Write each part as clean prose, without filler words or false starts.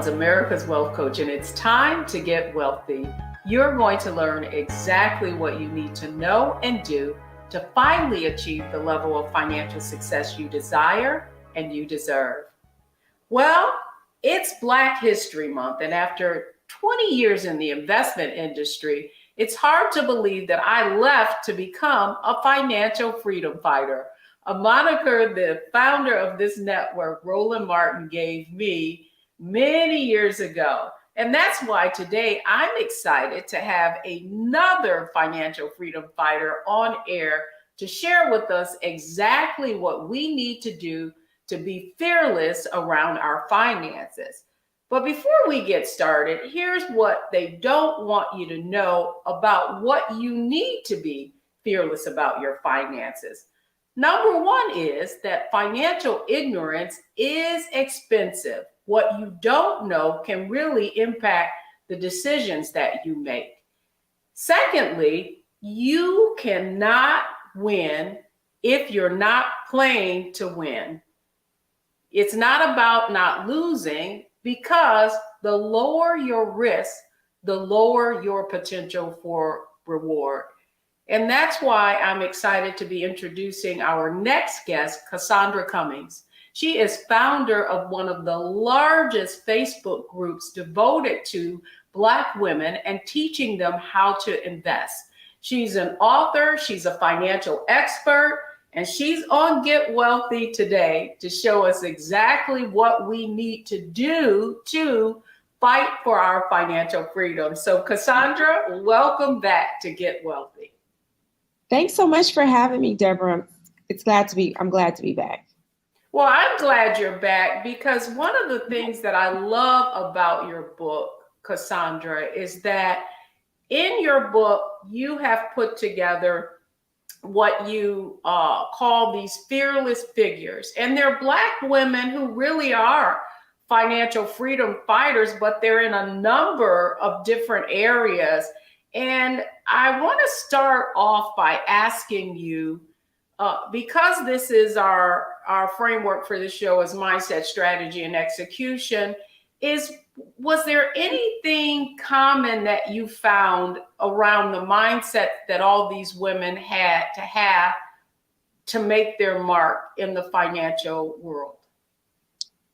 Owens, America's Wealth Coach, and it's time to get wealthy. You're going to learn exactly what you need to know and do to finally achieve the level of financial success you desire and you deserve. Well, it's Black History Month, and after 20 years in the investment industry, it's hard to believe that I left to become a financial freedom fighter, a moniker the founder of this network, Roland Martin, gave me many years ago. And that's why today I'm excited to have another financial freedom fighter on air to share with us exactly what we need to do to be fearless around our finances. But before we get started, here's what they don't want you to know about what you need to be fearless about your finances. Number one is that financial ignorance is expensive. What you don't know can really impact the decisions that you make. Secondly, you cannot win if you're not playing to win. It's not about not losing, because the lower your risk, the lower your potential for reward. And that's why I'm excited to be introducing our next guest, Cassandra Cummings. She is founder of one of the largest Facebook groups devoted to Black women and teaching them how to invest. She's an author, she's a financial expert, and she's on Get Wealthy today to show us exactly what we need to do to fight for our financial freedom. So Cassandra, welcome back to Get Wealthy. Thanks so much for having me, Deborah. I'm glad to be back. Well, I'm glad you're back, because one of the things that I love about your book, Cassandra, is that in your book, you have put together what you call these fearless figures. And they're Black women who really are financial freedom fighters, but they're in a number of different areas. And I want to start off by asking you, because this is our framework for this show is mindset, strategy, and execution, was there anything common that you found around the mindset that all these women had to have to make their mark in the financial world?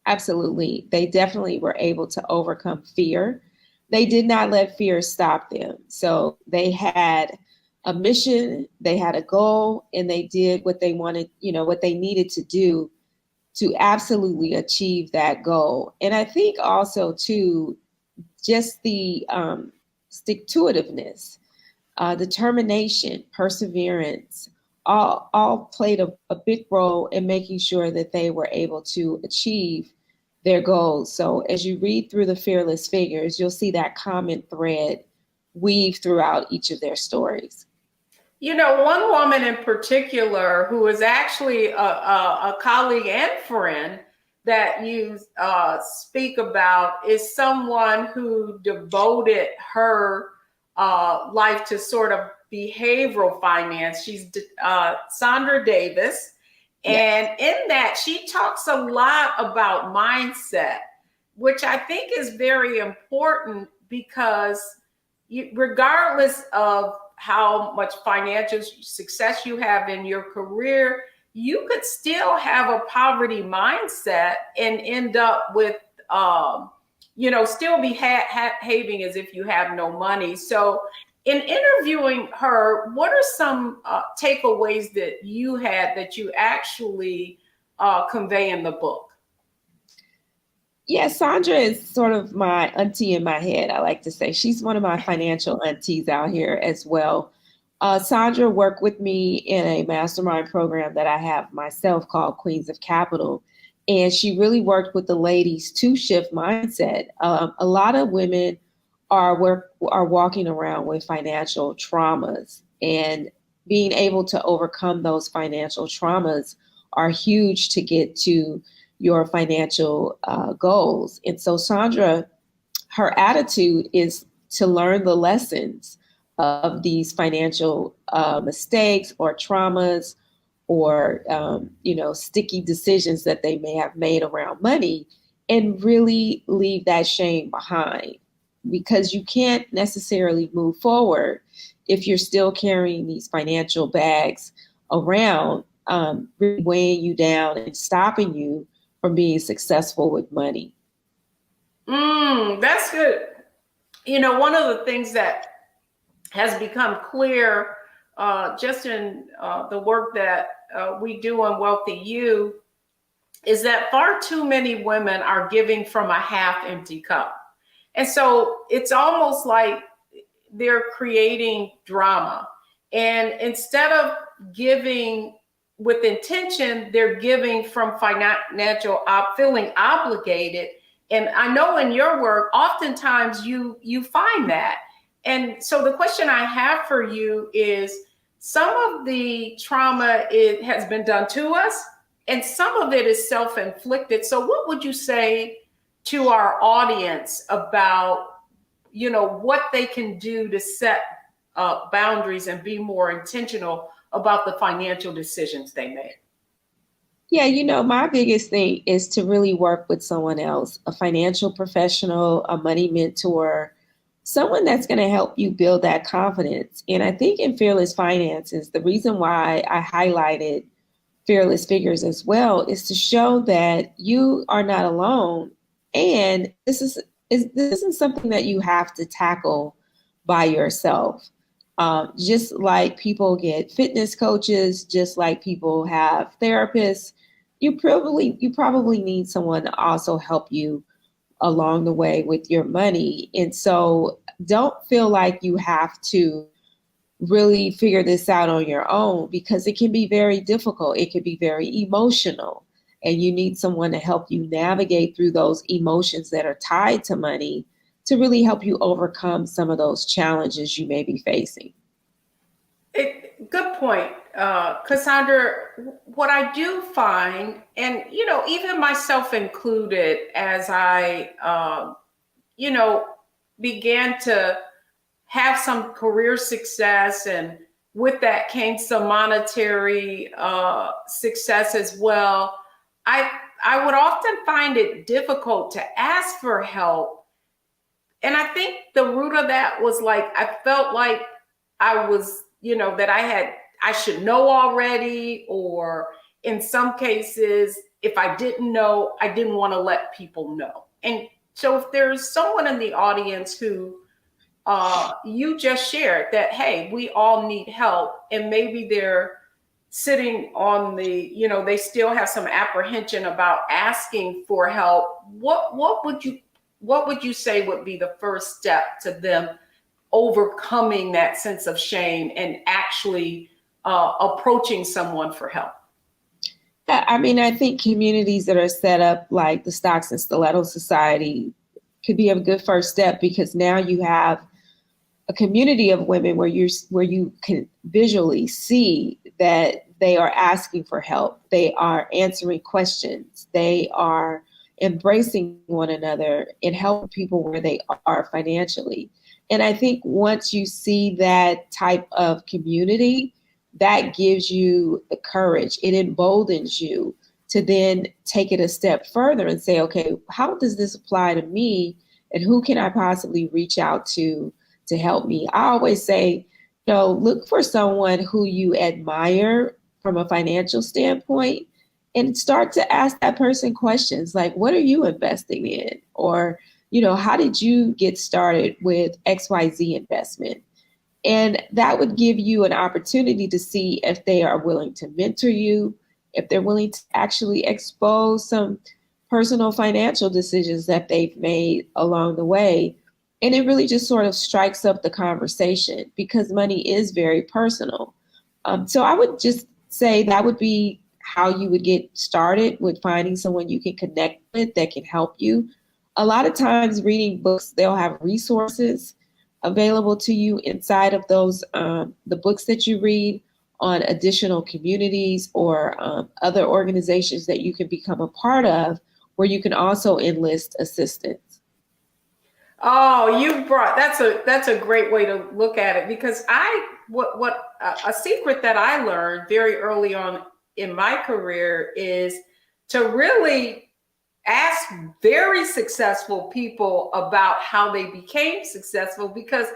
Absolutely. They definitely were able to overcome fear. They did not let fear stop them. So they had a mission, they had a goal, and they did what they wanted, what they needed to do to absolutely achieve that goal. And I think also too, just the stick-to-itiveness, determination, perseverance, all played a big role in making sure that they were able to achieve their goals. So as you read through the Fearless Figures, you'll see that common thread weave throughout each of their stories. One woman in particular who is actually a colleague and friend that you speak about is someone who devoted her life to sort of behavioral finance. She's Sandra Davis. And in that, she talks a lot about mindset, which I think is very important, because regardless of how much financial success you have in your career, you could still have a poverty mindset and end up with, still behaving as if you have no money. So in interviewing her, what are some takeaways that you had that you actually convey in the book? Yeah, Sandra is sort of my auntie in my head, I like to say. She's one of my financial aunties out here as well. Sandra worked with me in a mastermind program that I have myself called Queens of Capital. And she really worked with the ladies to shift mindset. A lot of women are walking around with financial traumas, and being able to overcome those financial traumas are huge to get to your financial goals. And so Sandra, her attitude is to learn the lessons of these financial mistakes or traumas or, sticky decisions that they may have made around money, and really leave that shame behind, because you can't necessarily move forward if you're still carrying these financial bags around, really weighing you down and stopping you from being successful with money. That's good. You know, one of the things that has become clear just in the work that we do on Wealthy You is that far too many women are giving from a half empty cup. And so it's almost like they're creating drama. And instead of giving with intention, they're giving from financial feeling obligated. And I know in your work, oftentimes you find that. And so the question I have for you is, some of the trauma it has been done to us, and some of it is self-inflicted. So what would you say to our audience about, you know, what they can do to set boundaries and be more intentional about the financial decisions they make? Yeah, my biggest thing is to really work with someone else, a financial professional, a money mentor, someone that's going to help you build that confidence. And I think in Fearless Finances, the reason why I highlighted Fearless Figures as well is to show that you are not alone. And this isn't something that you have to tackle by yourself. Just like people get fitness coaches, just like people have therapists, you probably need someone to also help you along the way with your money. And so don't feel like you have to really figure this out on your own, because it can be very difficult. It can be very emotional, and you need someone to help you navigate through those emotions that are tied to money to really help you overcome some of those challenges you may be facing. Good point, Cassandra. What I do find, and you know, even myself included, as I, you know, began to have some career success, and with that came some monetary success as well. I I would often find it difficult to ask for help, and I think the root of that was like I felt like I was, you know, that I should know already, or in some cases, if I didn't know, I didn't want to let people know. And so if there's someone in the audience who you just shared that, hey, we all need help, and maybe they're sitting on the, you know, they still have some apprehension about asking for help, what would you say would be the first step to them overcoming that sense of shame and actually approaching someone for help? Yeah, I mean, I think communities that are set up like the Stocks and Stiletto Society could be a good first step, because now you have a community of women where you can visually see that they are asking for help, they are answering questions, they are embracing one another and helping people where they are financially. And I think once you see that type of community, that gives you the courage, it emboldens you to then take it a step further and say, okay, how does this apply to me, and who can I possibly reach out to help me? I always say, look for someone who you admire from a financial standpoint, and start to ask that person questions like, what are you investing in? Or, how did you get started with XYZ investment? And that would give you an opportunity to see if they are willing to mentor you, if they're willing to actually expose some personal financial decisions that they've made along the way. And it really just sort of strikes up the conversation, because money is very personal. So I would just say that would be how you would get started, with finding someone you can connect with that can help you. A lot of times reading books, they'll have resources available to you inside of those, the books that you read, on additional communities or other organizations that you can become a part of, where you can also enlist assistance. Oh, that's a great way to look at it, because a secret that I learned very early on in my career is to really ask very successful people about how they became successful, because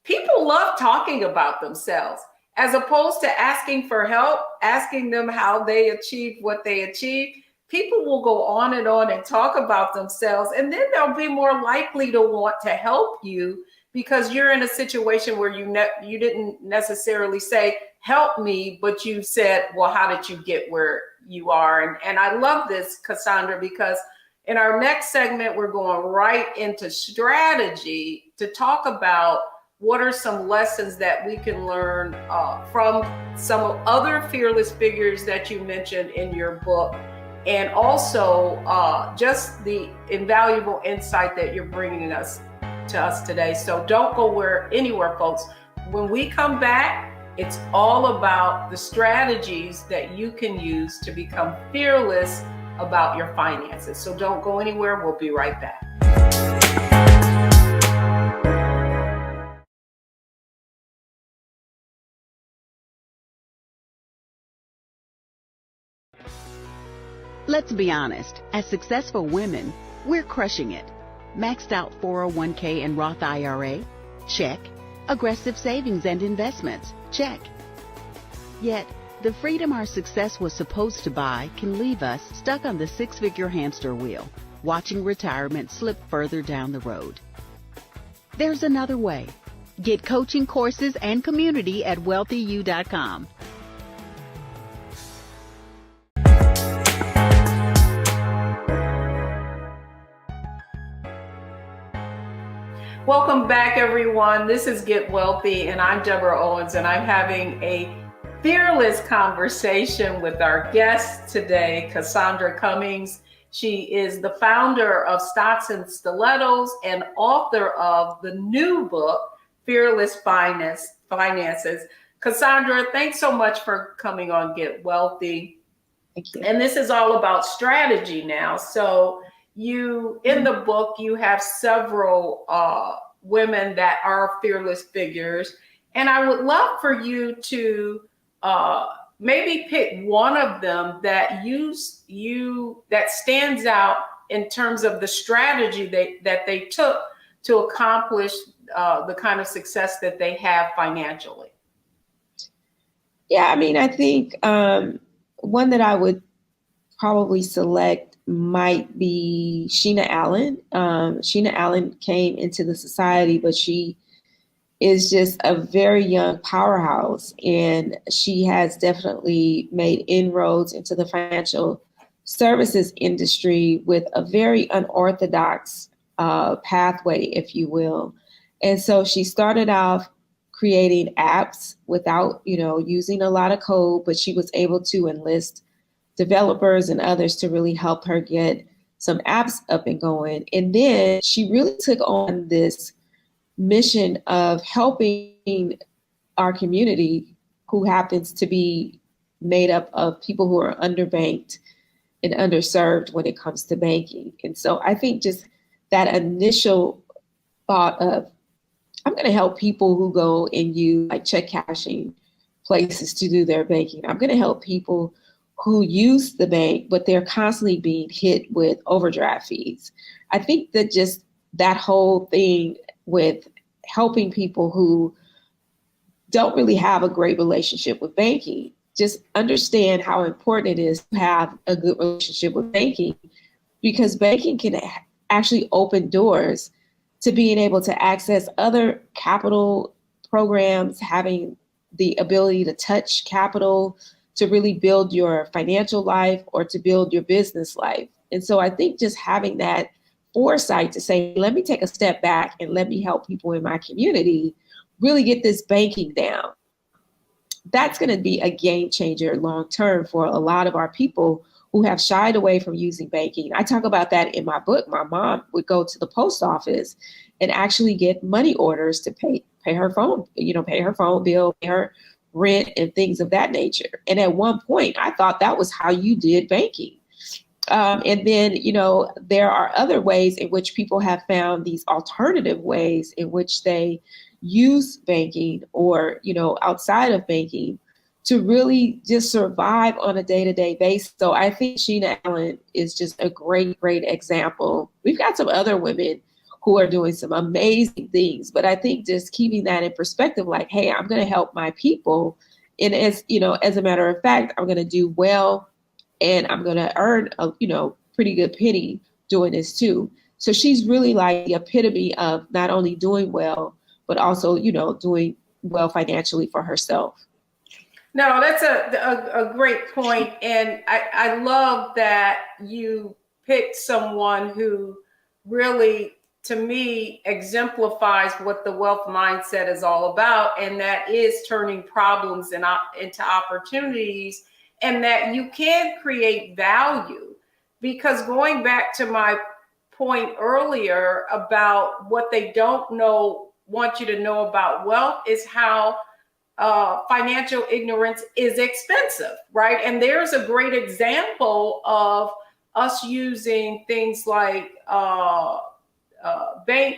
people love talking about themselves as opposed to asking for help, asking them how they achieved what they achieved. People will go on and talk about themselves, and then they'll be more likely to want to help you because you're in a situation where you didn't necessarily say, help me, but you said, well, how did you get where you are? And I love this, Cassandra, because in our next segment, we're going right into strategy to talk about what are some lessons that we can learn from some other fearless figures that you mentioned in your book, and also just the invaluable insight that you're bringing to us today. So don't go anywhere, folks. When we come back, it's all about the strategies that you can use to become fearless about your finances. So don't go anywhere. We'll be right back. Let's be honest, as successful women, we're crushing it. Maxed out 401k and Roth IRA? Check. Aggressive savings and investments? Check. Yet, the freedom our success was supposed to buy can leave us stuck on the six-figure hamster wheel, watching retirement slip further down the road. There's another way. Get coaching courses and community at wealthyu.com. Welcome back, everyone. This is Get Wealthy, and I'm Deborah Owens, and I'm having a fearless conversation with our guest today, Cassandra Cummings. She is the founder of Stocks and Stilettos and author of the new book, Fearless Finances. Cassandra, thanks so much for coming on Get Wealthy. Thank you. And this is all about strategy now. So in the book, you have several women that are fearless figures. And I would love for you to maybe pick one of them that that stands out in terms of the strategy that they took to accomplish the kind of success that they have financially. Yeah, I mean, I think one that I would probably select might be Sheena Allen. Sheena Allen came into the society, but she is just a very young powerhouse, and she has definitely made inroads into the financial services industry with a very unorthodox pathway, if you will. And so she started off creating apps without, using a lot of code, but she was able to enlist developers and others to really help her get some apps up and going. And then she really took on this mission of helping our community, who happens to be made up of people who are underbanked and underserved when it comes to banking. And so I think just that initial thought of, I'm going to help people who go and use like check cashing places to do their banking. I'm going to help people who use the bank, but they're constantly being hit with overdraft fees. I think that just that whole thing with helping people who don't really have a great relationship with banking, just understand how important it is to have a good relationship with banking, because banking can actually open doors to being able to access other capital programs, having the ability to touch capital, to really build your financial life or to build your business life. And so I think just having that foresight to say, let me take a step back and let me help people in my community really get this banking down. That's going to be a game changer long term for a lot of our people who have shied away from using banking. I talk about that in my book. My mom would go to the post office and actually get money orders to pay her phone, pay her phone bill, pay her rent and things of that nature. And at one point, I thought that was how you did banking. And then, there are other ways in which people have found these alternative ways in which they use banking or, outside of banking to really just survive on a day-to-day basis. So I think Sheena Allen is just a great, great example. We've got some other women who are doing some amazing things, but I think just keeping that in perspective, like, hey, I'm going to help my people. And as you know, as a matter of fact, I'm going to do well and I'm going to earn a, pretty good penny doing this too. So she's really like the epitome of not only doing well, but also, doing well financially for herself. No, that's a great point. And I love that you picked someone who really, to me, exemplifies what the wealth mindset is all about. And that is turning problems into opportunities, and that you can create value. Because going back to my point earlier about what they don't want you to know about wealth is how financial ignorance is expensive, right? And there's a great example of us using things like bank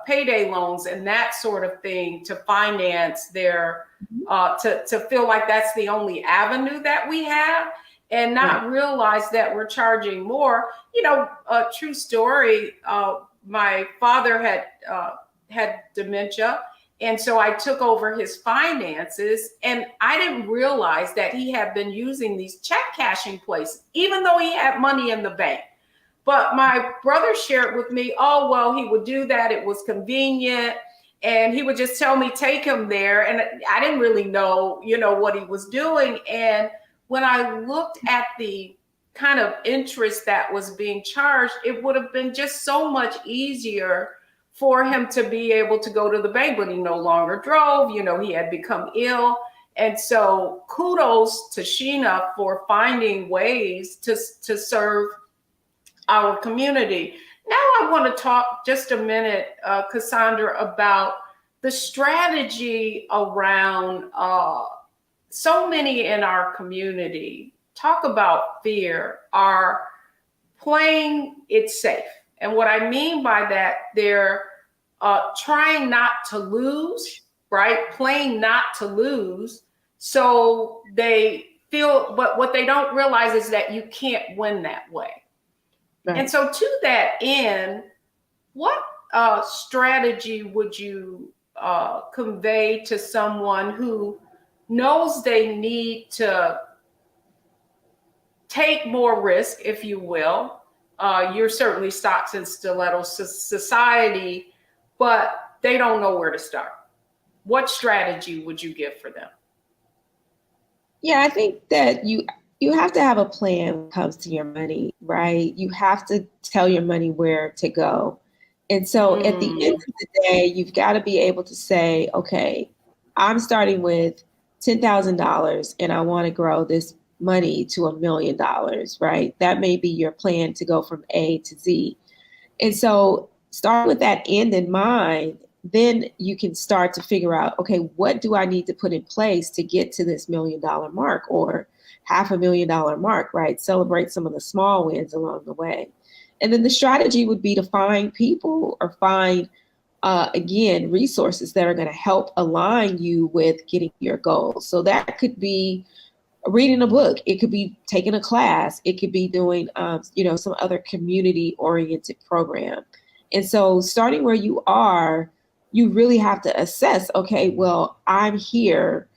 payday loans and that sort of thing to finance their, to feel like that's the only avenue that we have, and not realize that we're charging more. A true story, my father had dementia. And so I took over his finances, and I didn't realize that he had been using these check cashing places, even though he had money in the bank. But my brother shared with me, oh, well, he would do that. It was convenient. And he would just tell me, take him there. And I didn't really know, what he was doing. And when I looked at the kind of interest that was being charged, it would have been just so much easier for him to be able to go to the bank, but he no longer drove. He had become ill. And so kudos to Sheena for finding ways to serve our community. Now I want to talk just a minute, Cassandra, about the strategy around so many in our community talk about fear, are playing it safe. And what I mean by that, they're trying not to lose, right? Playing not to lose. So they feel, but what they don't realize is that you can't win that way. Right. And so to that end, what strategy would you convey to someone who knows they need to take more risk, if you will? You're certainly stocks and stilettos society, but they don't know where to start. What strategy would you give for them? Yeah, I think that you have to have a plan when it comes to your money, right? You have to tell your money where to go. And so at the end of the day, you've got to be able to say, okay, I'm starting with $10,000 and I want to grow this money to $1 million, right? That may be your plan to go from A to Z. And so start with that end in mind. Then you can start to figure out, okay, what do I need to put in place to get to this $1 million mark or $500,000 mark, right? Celebrate some of the small wins along the way. And then the strategy would be to find people or find, again, resources that are going to help align you with getting your goals. So that could be reading a book. It could be taking a class. It could be doing, some other community-oriented program. And so starting where you are, you really have to assess, okay, well, I'm here.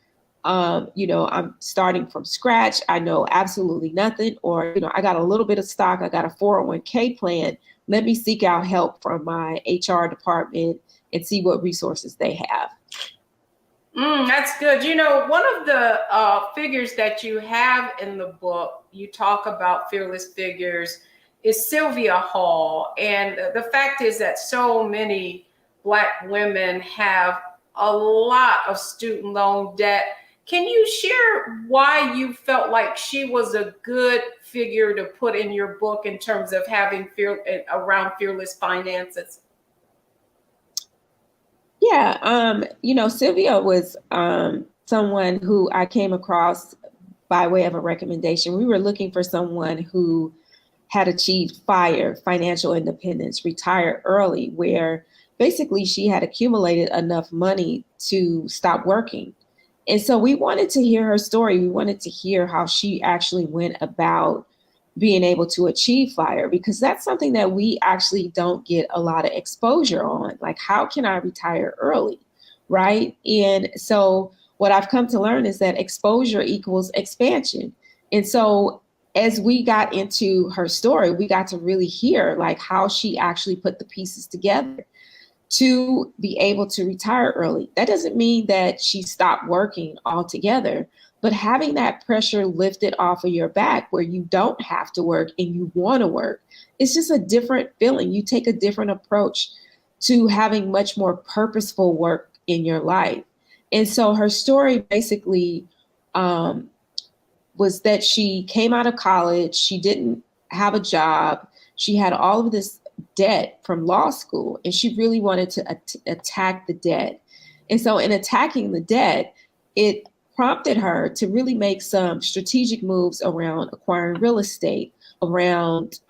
I'm starting from scratch. I know absolutely nothing, or, I got a little bit of stock. I got a 401k plan. Let me seek out help from my HR department and see what resources they have. That's good. One of the figures that you have in the book, you talk about fearless figures, is Sylvia Hall. And the fact is that so many Black women have a lot of student loan debt. Can you share why you felt like she was a good figure to put in your book in terms of having around fearless finances? Yeah, Sylvia was someone who I came across by way of a recommendation. We were looking for someone who had achieved financial independence, retired early, where basically she had accumulated enough money to stop working. And so we wanted to hear her story. We wanted to hear how she actually went about being able to achieve FIRE, because that's something that we actually don't get a lot of exposure on. Like, how can I retire early, right? And so what I've come to learn is that exposure equals expansion. And so as we got into her story, we got to really hear like how she actually put the pieces together to be able to retire early. That doesn't mean that she stopped working altogether, but having that pressure lifted off of your back where you don't have to work and you want to work, it's just a different feeling. You take a different approach to having much more purposeful work in your life. And so her story basically was that she came out of college, she didn't have a job, she had all of this debt from law school, and she really wanted to attack the debt. And so in attacking the debt, it prompted her to really make some strategic moves around acquiring real estate, around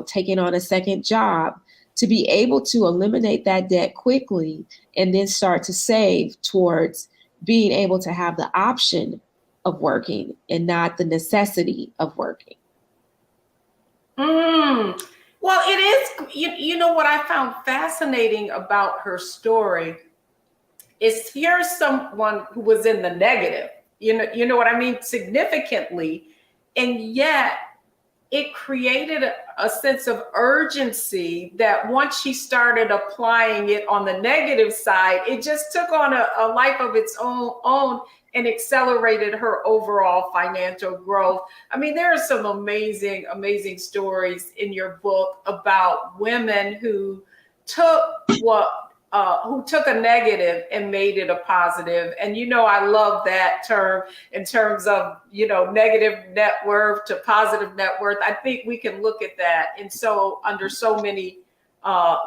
taking on a second job, to be able to eliminate that debt quickly and then start to save towards being able to have the option of working and not the necessity of working. Well, it is, you know, what I found fascinating about her story is here's someone who was in the negative, you know what I mean, significantly, and yet it created a sense of urgency that once she started applying it on the negative side, it just took on a life of its own and accelerated her overall financial growth. I mean, there are some amazing, amazing stories in your book about women who took a negative and made it a positive. And, you know, I love that term in terms of, you know, negative net worth to positive net worth. I think we can look at that under so many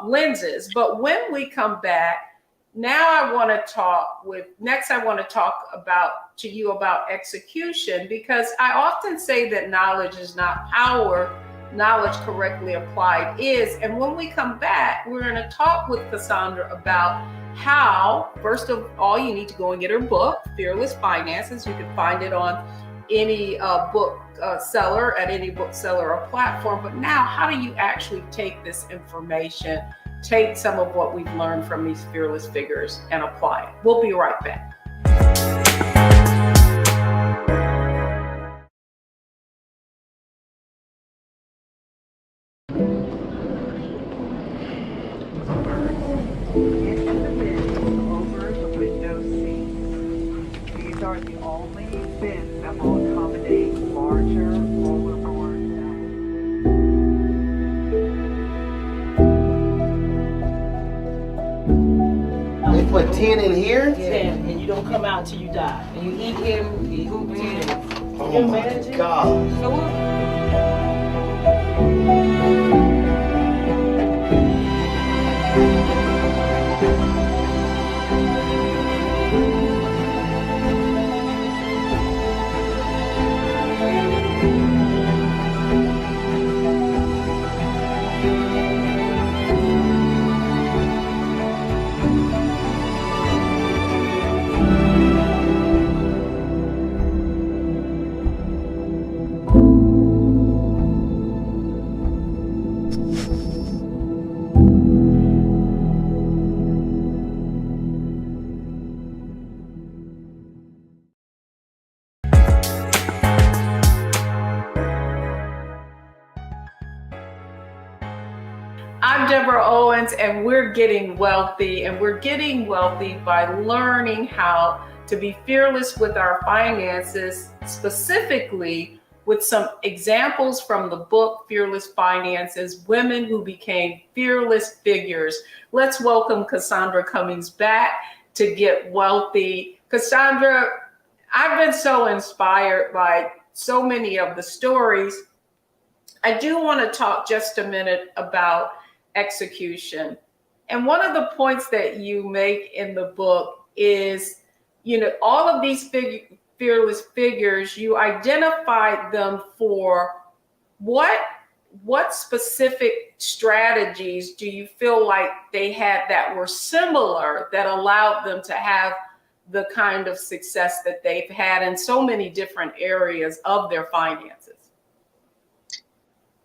lenses. But when we come back, I want to talk to you about execution, because I often say that knowledge is not power. Knowledge correctly applied is. And when we come back, we're going to talk with Cassandra about how, first of all, you need to go and get her book, Fearless Finances. You can find it on any bookseller, at any bookseller or platform. But now, how do you actually take this information, take some of what we've learned from these fearless figures and apply it? We'll be right back. Are the only bins that will accommodate larger rollerboards. They put 10 in here? 10, and you don't come out till you die. And you eat him, you hoop 10. Oh my God. I'm Deborah Owens, and we're getting wealthy, and we're getting wealthy by learning how to be fearless with our finances, specifically with some examples from the book, Fearless Finances, Women Who Became Fearless Figures. Let's welcome Cassandra Cummings back to Get Wealthy. Cassandra, I've been so inspired by so many of the stories. I do want to talk just a minute about execution. And one of the points that you make in the book is, you know, all of these fearless figures, you identified them for what specific strategies do you feel like they had that were similar, that allowed them to have the kind of success that they've had in so many different areas of their finances?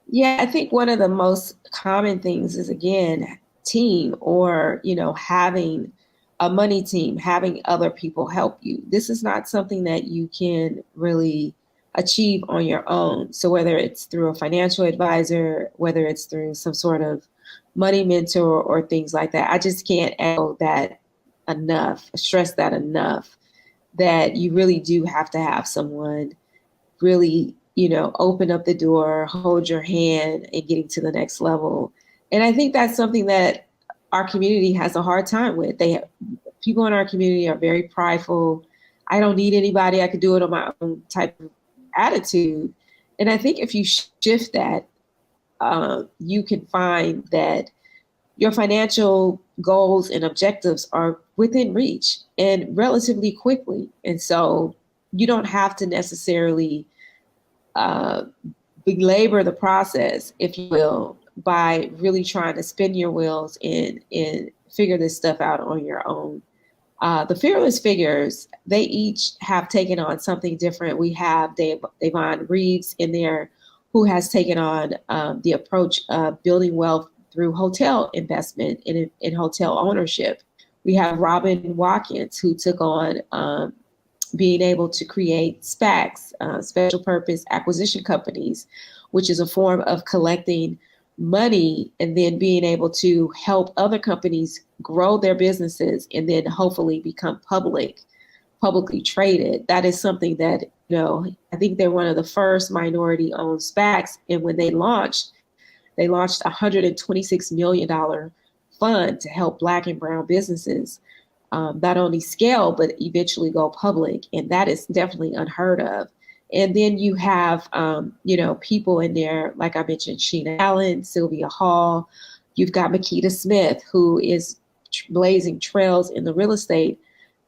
Yeah, I think one of the most common things is, again, team, or, having a money team, having other people help you. This is not something that you can really achieve on your own. So whether it's through a financial advisor, whether it's through some sort of money mentor or things like that, I just can't echo that enough, stress that enough, that you really do have to have someone really, open up the door, hold your hand in getting to the next level. And I think that's something that our community has a hard time with. People in our community are very prideful. I don't need anybody. I could do it on my own type of attitude. And I think if you shift that, you can find that your financial goals and objectives are within reach and relatively quickly. And so you don't have to necessarily belabor the process, if you will, by really trying to spin your wheels and figure this stuff out on your own. The Fearless Figures, they each have taken on something different. We have Davon Reeves in there, who has taken on the approach of building wealth through hotel investment in hotel ownership. We have Robin Watkins, who took on being able to create SPACs, special purpose acquisition companies, which is a form of collecting money and then being able to help other companies grow their businesses and then hopefully become publicly traded. That is something that, I think they're one of the first minority owned SPACs. And when they launched a $126 million fund to help Black and brown businesses not only scale, but eventually go public. And that is definitely unheard of. And then you have, people in there, like I mentioned, Sheena Allen, Sylvia Hall. You've got Makita Smith, who is blazing trails in the real estate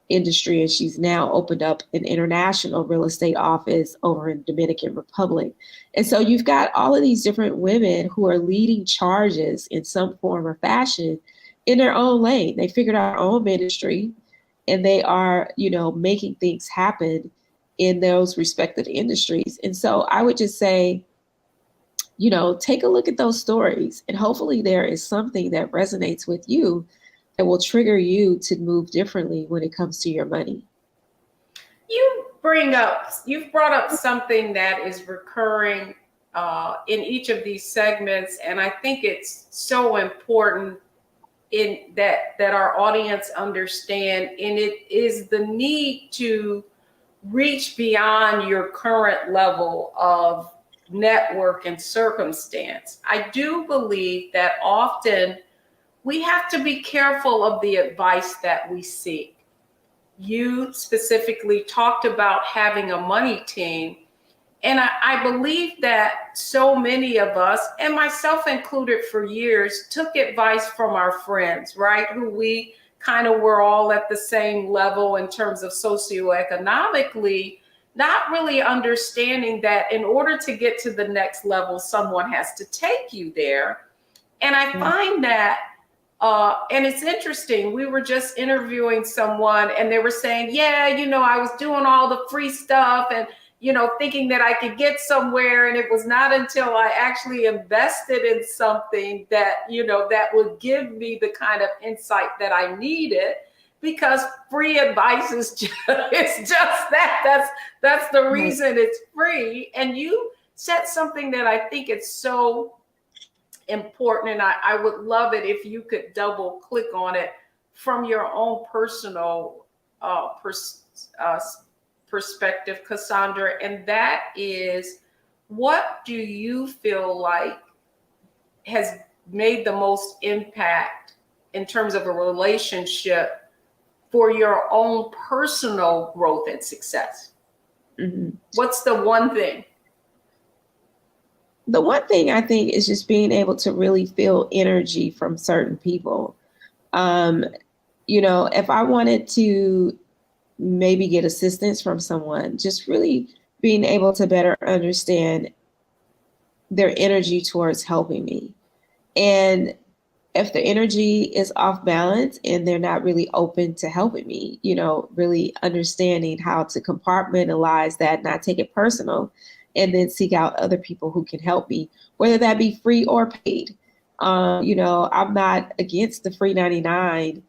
industry. And she's now opened up an international real estate office over in Dominican Republic. And so you've got all of these different women who are leading charges in some form or fashion in their own lane. They figured out their own ministry, and they are, making things happen in those respective industries. And so I would just say, take a look at those stories, and hopefully there is something that resonates with you that will trigger you to move differently when it comes to your money. You've brought up something that is recurring in each of these segments, and I think it's so important in that our audience understand, and it is the need to reach beyond your current level of network and circumstance. I do believe that often we have to be careful of the advice that we seek. You specifically talked about having a money team. And I believe that so many of us, and myself included for years, took advice from our friends, right? Who we kind of were all at the same level in terms of socioeconomically, not really understanding that in order to get to the next level, someone has to take you there. And I find that, and it's interesting, we were just interviewing someone and they were saying, yeah, I was doing all the free stuff and thinking that I could get somewhere. And it was not until I actually invested in something that, that would give me the kind of insight that I needed, because free advice is just, it's just that. That's the reason it's free. And you said something that I think is so important. And I would love it if you could double click on it from your own personal perspective, Cassandra, and that is, what do you feel like has made the most impact in terms of a relationship for your own personal growth and success? Mm-hmm. What's the one thing? The one thing I think is just being able to really feel energy from certain people. If I wanted to maybe get assistance from someone, just really being able to better understand their energy towards helping me. And if the energy is off balance and they're not really open to helping me, really understanding how to compartmentalize that, not take it personal, and then seek out other people who can help me, whether that be free or paid. I'm not against the free 99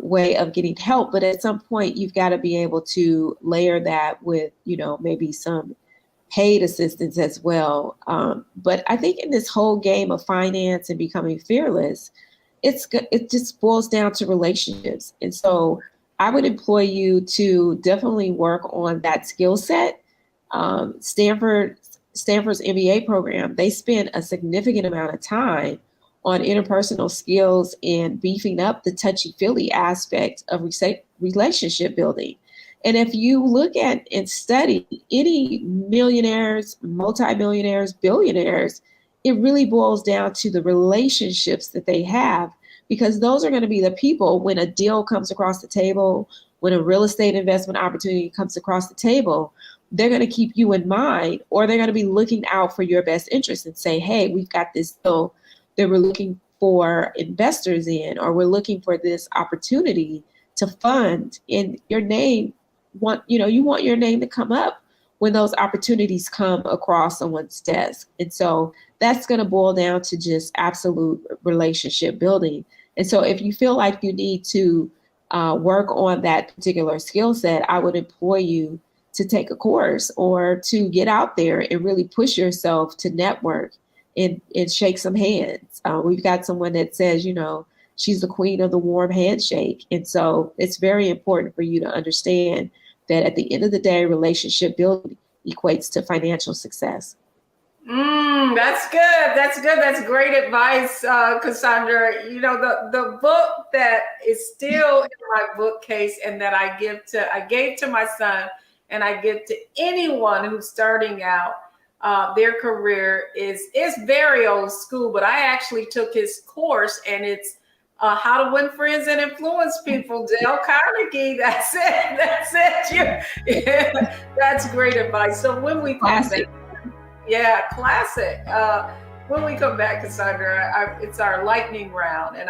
way of getting help, but at some point you've got to be able to layer that with, maybe some paid assistance as well. But I think in this whole game of finance and becoming fearless, it just boils down to relationships. And so I would employ you to definitely work on that skill set. Stanford's MBA program, they spend a significant amount of time on interpersonal skills and beefing up the touchy-feely aspect of relationship building. And if you look at and study any millionaires, multimillionaires, billionaires, it really boils down to the relationships that they have, because those are going to be the people when a deal comes across the table, when a real estate investment opportunity comes across the table, they're going to keep you in mind, or they're going to be looking out for your best interest and say, hey, we've got this deal that we're looking for investors in, or we're looking for this opportunity to fund, in your name. You want your name to come up when those opportunities come across someone's desk. And so that's going to boil down to just absolute relationship building. And so if you feel like you need to work on that particular skill set, I would employ you to take a course or to get out there and really push yourself to network and shake some hands. We've got someone that says, she's the queen of the warm handshake. And so it's very important for you to understand that at the end of the day, relationship building equates to financial success. That's good. That's good. That's great advice, Cassandra. The book that is still in my bookcase and that I gave to my son, and I give to anyone who's starting out their career is very old school, but I actually took his course, and it's How to Win Friends and Influence People, Dale Carnegie. That's it. Yeah, that's great advice. So when we come back, classic. When we come back, Cassandra, it's our lightning round, and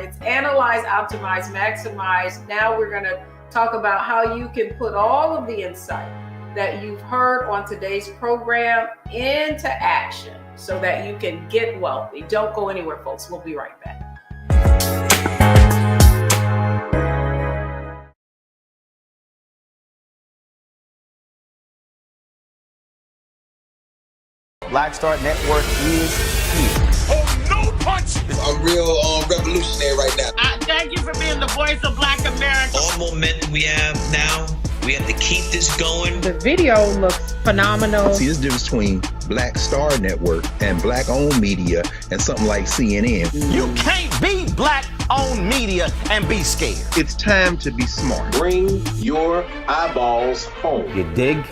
it's analyze, optimize, maximize. Now we're going to talk about how you can put all of the insight that you've heard on today's program into action so that you can get wealthy. Don't go anywhere, folks. We'll be right back. Black Star Network is here. Oh, no punch! I'm real revolutionary right now. Thank you for being the voice of Black America. All momentum we have now, we have to keep this going. The video looks phenomenal. See, this difference between Black Star Network and Black-owned media and something like CNN. You can't be Black-owned media and be scared. It's time to be smart. Bring your eyeballs home. You dig?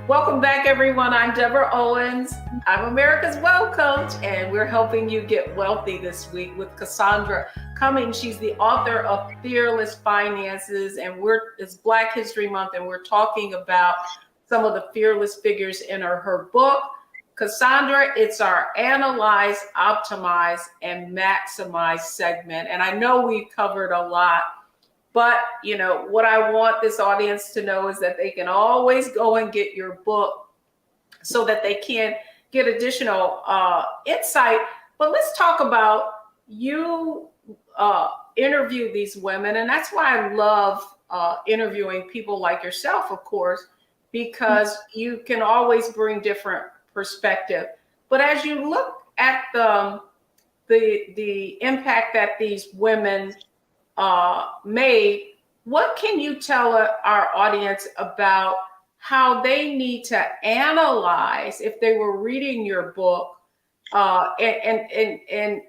Welcome back, everyone. I'm Deborah Owens. I'm America's Wealth Coach, and we're helping you get wealthy this week with Cassandra Cummings. She's the author of Fearless Finances, and it's Black History Month, and we're talking about some of the fearless figures in her book. Cassandra, it's our Analyze, Optimize, and Maximize segment, and I know we've covered a lot. But, what I want this audience to know is that they can always go and get your book so that they can get additional insight. But let's talk about you interview these women. And that's why I love interviewing people like yourself, of course, because you can always bring different perspective. But as you look at the impact that these women made, what can you tell our audience about how they need to analyze if they were reading your book and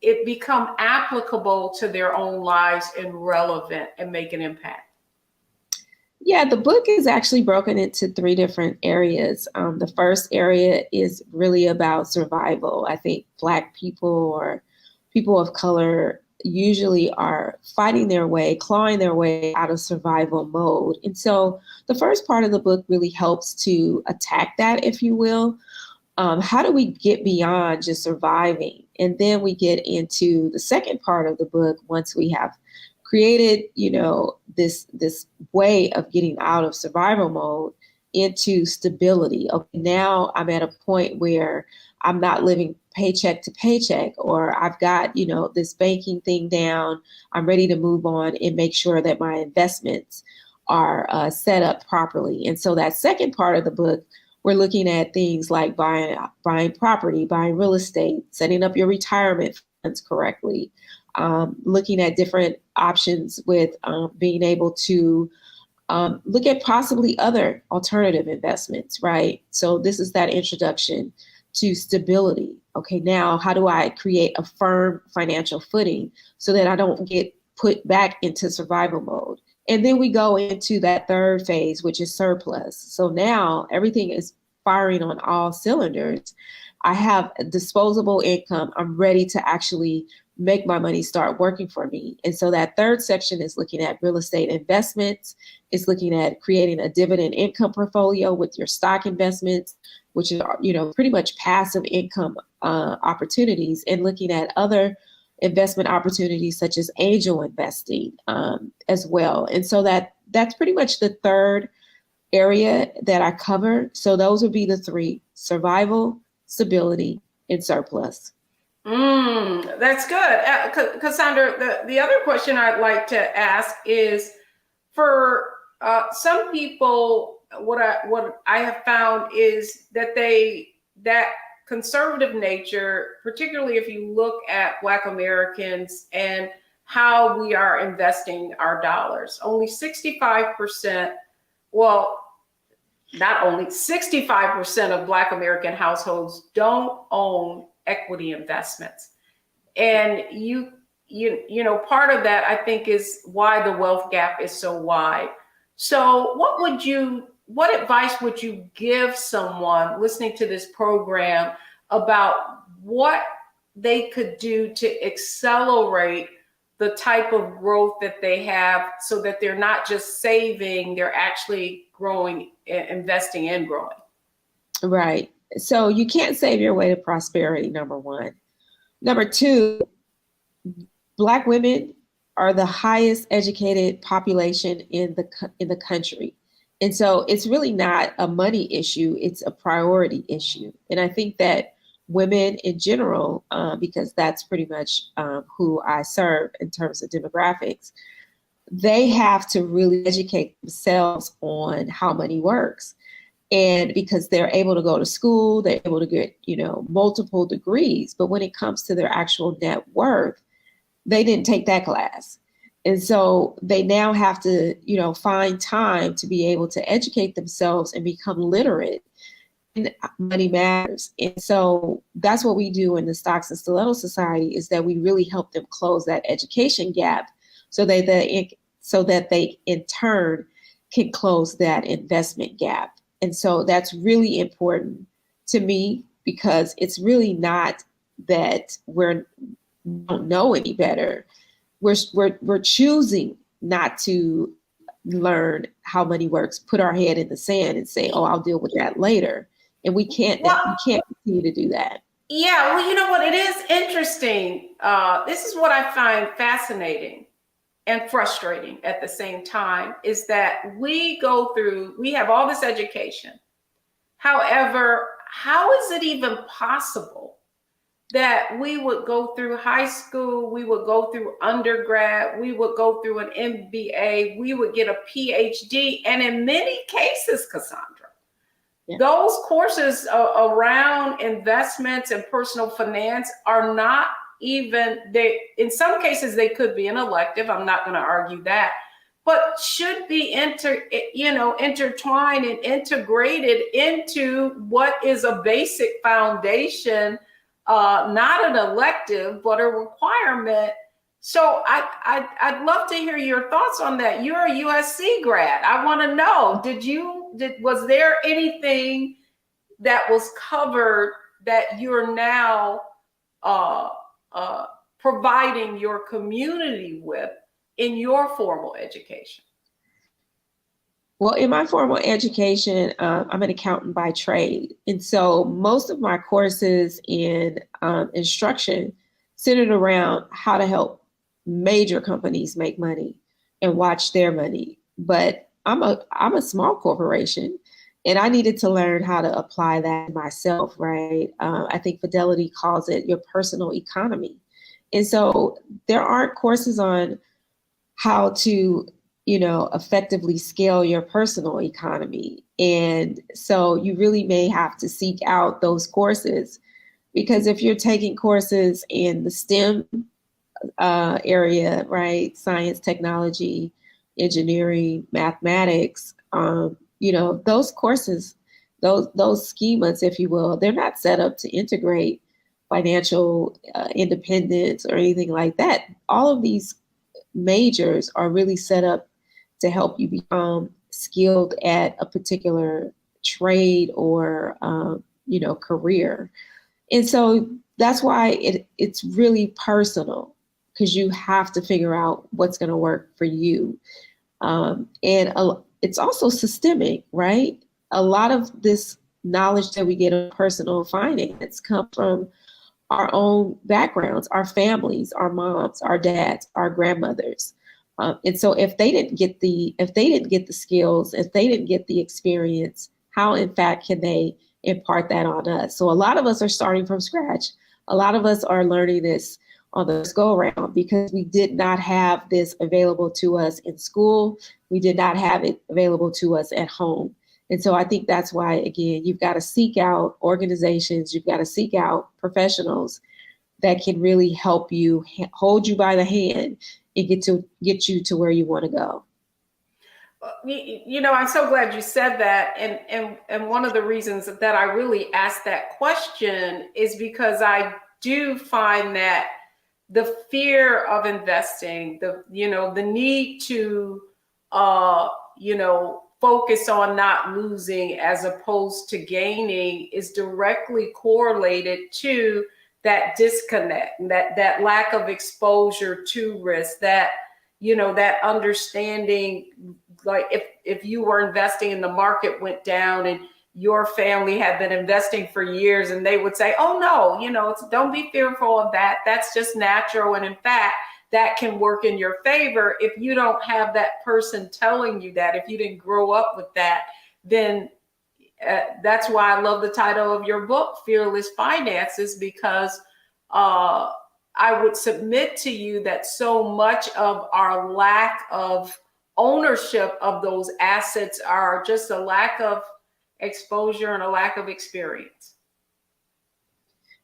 it become applicable to their own lives and relevant and make an impact? Yeah, the book is actually broken into 3 different areas. The first area is really about survival. I think Black people or people of color, usually are fighting their way, clawing their way out of survival mode. And so the first part of the book really helps to attack that, if you will. How do we get beyond just surviving? And then we get into the second part of the book once we have created, this way of getting out of survival mode into stability. Okay, now I'm at a point where I'm not living paycheck to paycheck, or I've got, this banking thing down. I'm ready to move on and make sure that my investments are set up properly. And so that second part of the book, we're looking at things like buying property, buying real estate, setting up your retirement funds correctly, looking at different options with being able to look at possibly other alternative investments, right? So this is that introduction to stability. Okay, now how do I create a firm financial footing so that I don't get put back into survival mode? And then we go into that third phase, which is surplus. So now everything is firing on all cylinders. I have disposable income. I'm ready to actually make my money start working for me. And so that third section is looking at real estate investments. It's looking at creating a dividend income portfolio with your stock investments, which is, pretty much passive income opportunities, and looking at other investment opportunities such as angel investing as well. And so that's pretty much the third area that I cover. So those would be the three: survival, stability, and surplus. That's good. Cassandra, the other question I'd like to ask is, for some people, what I have found is that that conservative nature, particularly if you look at Black Americans and how we are investing our dollars, only 65%, well, not only 65% of Black American households don't own equity investments. And part of that, I think, is why the wealth gap is so wide. So what advice would you give someone listening to this program about what they could do to accelerate the type of growth that they have, so that they're not just saving, they're actually growing, investing and growing? Right. So you can't save your way to prosperity, number one. Number two, Black women are the highest educated population in the country. And so it's really not a money issue, it's a priority issue. And I think that women in general, because that's pretty much who I serve in terms of demographics, they have to really educate themselves on how money works. And because they're able to go to school, they're able to get, multiple degrees. But when it comes to their actual net worth, they didn't take that class. And so they now have to, find time to be able to educate themselves and become literate in money matters. And so that's what we do in the Stocks and Stilettos Society, is that we really help them close that education gap so that they in turn can close that investment gap. And so that's really important to me, because it's really not that we don't know any better. We're choosing not to learn how money works, put our head in the sand and say, "Oh, I'll deal with that later." And we can't continue to do that. Yeah, well, you know what? It is interesting. This is what I find fascinating and frustrating at the same time, is that we have all this education. However, how is it even possible that we would go through high school, we would go through undergrad, we would go through an MBA, we would get a PhD, and in many cases, Cassandra, those courses around investments and personal finance are not even, in some cases they could be an elective, I'm not going to argue that, but should be intertwined and integrated into what is a basic foundation, not an elective, but a requirement. So I'd love to hear your thoughts on that. You're a USC grad. I want to know, was there anything that was covered that you're now providing your community with in your formal education? Well, in my formal education, I'm an accountant by trade. And so most of my courses in instruction centered around how to help major companies make money and watch their money. But I'm a small corporation, and I needed to learn how to apply that myself, right? I think Fidelity calls it your personal economy. And so there aren't courses on how to effectively scale your personal economy. And so you really may have to seek out those courses, because if you're taking courses in the STEM area, right, science, technology, engineering, mathematics, those courses, those schemas, if you will, they're not set up to integrate financial independence or anything like that. All of these majors are really set up to help you become skilled at a particular trade or, career. And so that's why it's really personal, because you have to figure out what's going to work for you. It's also systemic, right? A lot of this knowledge that we get in personal finance comes from our own backgrounds, our families, our moms, our dads, our grandmothers. And so if they didn't get the skills, if they didn't get the experience, how in fact can they impart that on us? So a lot of us are starting from scratch. A lot of us are learning this on the go around because we did not have this available to us in school. We did not have it available to us at home. And so I think that's why, again, you've got to seek out organizations, you've got to seek out professionals that can really help you, hold you by the hand, and get you to where you want to go. I'm so glad you said that. And one of the reasons that I really asked that question is because I do find that the fear of investing, the need to, focus on not losing as opposed to gaining is directly correlated to that disconnect, that lack of exposure to risk, that understanding, like if you were investing and the market went down and your family had been investing for years, and they would say, oh no, don't be fearful of that. That's just natural. And in fact, that can work in your favor. If you don't have that person telling you that, if you didn't grow up with that, then that's why I love the title of your book, Fearless Finances, because I would submit to you that so much of our lack of ownership of those assets are just a lack of exposure and a lack of experience.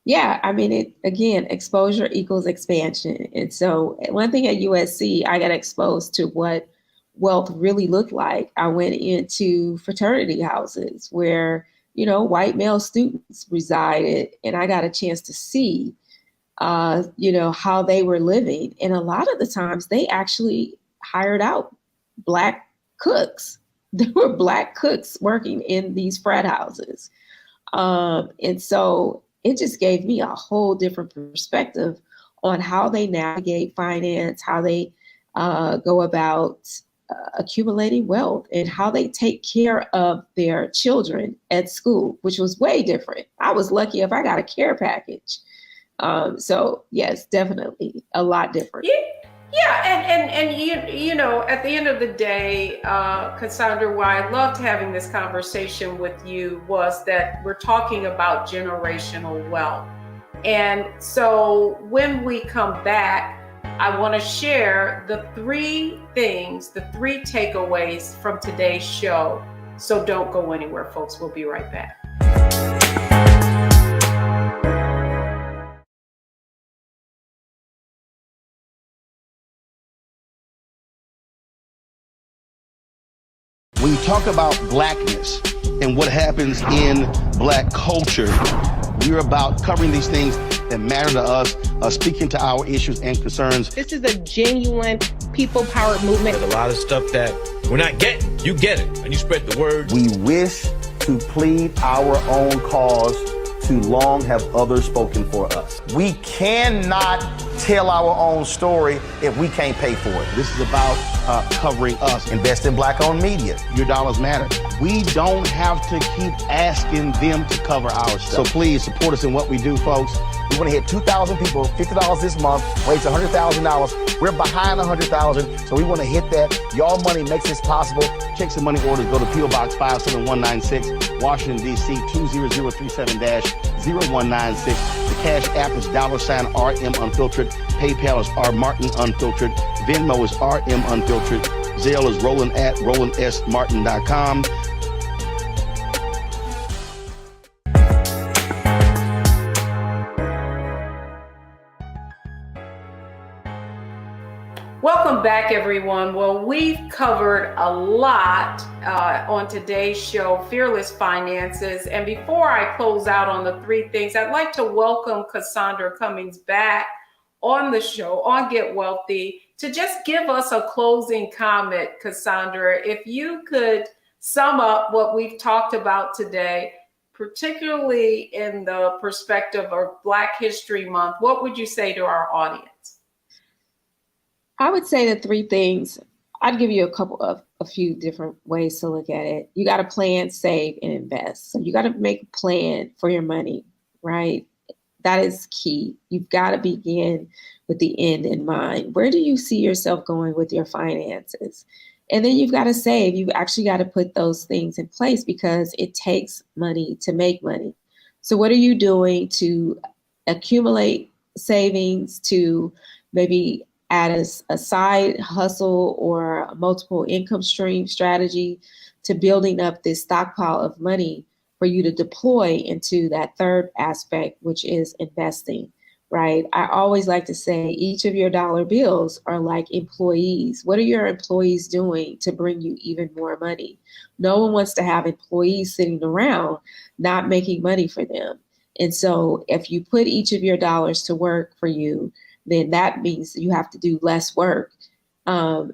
Yeah, I mean, again, exposure equals expansion. And so one thing at USC, I got exposed to what wealth really looked like. I went into fraternity houses where, white male students resided, and I got a chance to see, how they were living. And a lot of the times they actually hired out Black cooks. There were Black cooks working in these frat houses. And so it just gave me a whole different perspective on how they navigate finance, how they go about accumulating wealth, and how they take care of their children at school, which was way different. I was lucky if I got a care package. So yes, definitely a lot different. Yeah, and at the end of the day, Cassandra, why I loved having this conversation with you was that we're talking about generational wealth. And so when we come back, I want to share the three takeaways from today's show. So don't go anywhere, folks. We'll be right back. When you talk about blackness and what happens in Black culture, we're about covering these things that matter to us, speaking to our issues and concerns. This is a genuine people-powered movement. There's a lot of stuff that we're not getting. You get it, and you spread the word. We wish to plead our own cause Too long have others spoken for us. We cannot tell our own story if we can't pay for it. This is about covering us. Invest in Black-owned media. Your dollars matter. We don't have to keep asking them to cover our So stuff. please support us in what we do, folks. We want to hit 2,000 people, $50 this month, raise $100,000. We're behind 100,000, so we want to hit that. Y'all money makes this possible. Check some money orders. Go to P.O. Box 57196, Washington, D.C. 20037-0196. The Cash App is $RM Unfiltered. PayPal is R Martin Unfiltered. Venmo is RM Unfiltered. Zelle is Roland at RolandSMartin.com. Welcome back, everyone. Well, we've covered a lot on today's show, Fearless Finances. And before I close out on the three things, I'd like to welcome Cassandra Cummings back on the show, on Get Wealthy, to just give us a closing comment. Cassandra, if you could sum up what we've talked about today, particularly in the perspective of Black History Month, what would you say to our audience? I would say the three things. I'd give you a few different ways to look at it. You got to plan, save, and invest. So you got to make a plan for your money, right? That is key. You've got to begin with the end in mind. Where do you see yourself going with your finances? And then you've got to save. You've actually got to put those things in place because it takes money to make money. So what are you doing to accumulate savings, to maybe add a side hustle or a multiple income stream strategy to building up this stockpile of money for you to deploy into that third aspect, which is investing, right? I always like to say each of your dollar bills are like employees. What are your employees doing to bring you even more money? No one wants to have employees sitting around not making money for them. And so if you put each of your dollars to work for you, then that means you have to do less work, and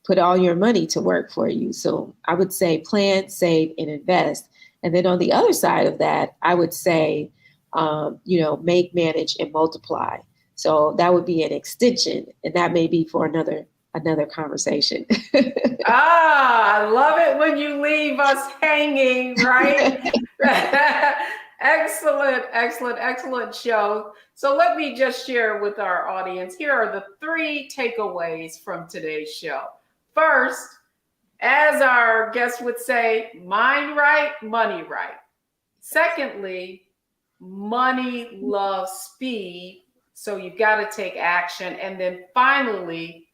put all your money to work for you. So I would say plan, save, and invest. And then on the other side of that, I would say, make, manage, and multiply. So that would be an extension, and that may be for another conversation. I love it when you leave us hanging, right? Excellent show. So let me just share with our audience. Here are the three takeaways from today's show. First, as our guest would say, mind right, money right. Secondly, money loves speed, so you've got to take action. And then finally,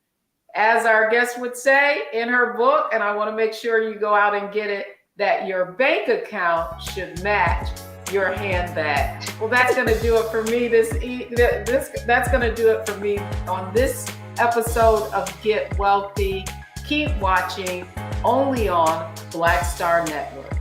as our guest would say in her book, and I want to make sure you go out and get it, that your bank account should match your handbag. Well, that's going to do it for me that's going to do it for me on this episode of Get Wealthy. Keep watching only on Black Star Network.